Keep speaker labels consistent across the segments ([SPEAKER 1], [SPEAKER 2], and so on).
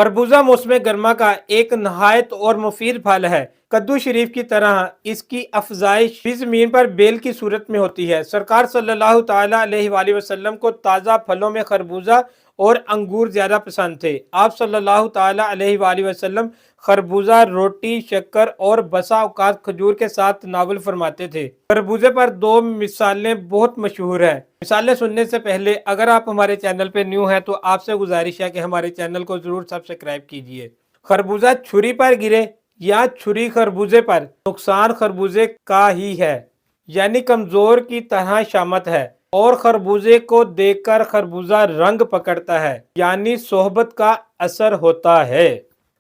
[SPEAKER 1] खरबूजा मौसम गर्मा का एक नहायत और मुफीद फल है। कद्दू शरीफ की तरह इसकी अफजाइश भी ज़मीन पर बेल की सूरत में होती है। सरकार सल्लल्लाहु ताला अलैहि वसल्लम को ताज़ा फलों में खरबूजा और अंगूर ज़्यादा पसंद थे। आप सल्लल्लाहु ताला अलैहि वसल्लम खरबूजा रोटी, शक्कर और बसा औकात खजूर के साथ नावल फरमाते थे। खरबूजे पर दो मिसालें बहुत मशहूर हैं। मिसालें सुनने से पहले अगर आप हमारे चैनल पे न्यू हैं तो आपसे गुजारिश है कि हमारे चैनल को जरूर सब्सक्राइब कीजिए। खरबूजा छुरी पर गिरे या छुरी खरबूजे पर, नुकसान खरबूजे का ही है, यानी कमजोर की तरह शामत है। और खरबूजे को देखकर खरबूजा रंग पकड़ता है, यानी सोहबत का असर होता है।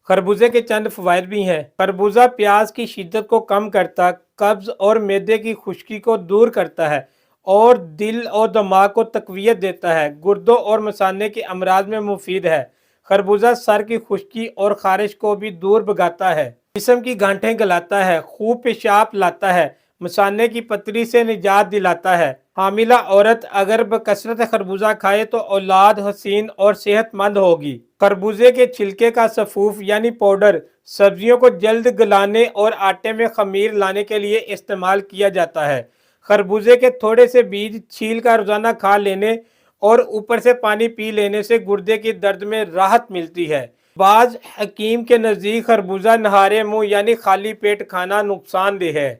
[SPEAKER 1] खरबूजे के चंद फवायद भी हैं। खरबूजा प्यास की शिद्दत को कम करता, कब्ज और मैदे की खुश्की को दूर करता है और दिल और दिमाग को तकवीयत देता है। गुर्दों और मसाने के अमराज में मुफीद है। खरबूजा सर की खुश्की और खारिश को भी दूर भगाता है, जिस्म की गांठें गलाता है, खूब पेशाब लाता है, मसाने की पतरी से निजात दिलाता है। हामिला औरत अगर बकसरत खरबूजा खाए तो औलाद हसीन और सेहतमंद होगी। खरबूजे के छिलके का सफूफ यानी पाउडर सब्जियों को जल्द गलाने और आटे में खमीर लाने के लिए इस्तेमाल किया जाता है। खरबूजे के थोड़े से बीज छील कर रोजाना खा लेने और ऊपर से पानी पी लेने से गुर्दे की दर्द में राहत मिलती है। बाज हकीम के नज़दीक खरबूजा नहारे मुंह यानी खाली पेट खाना नुकसानदेह है।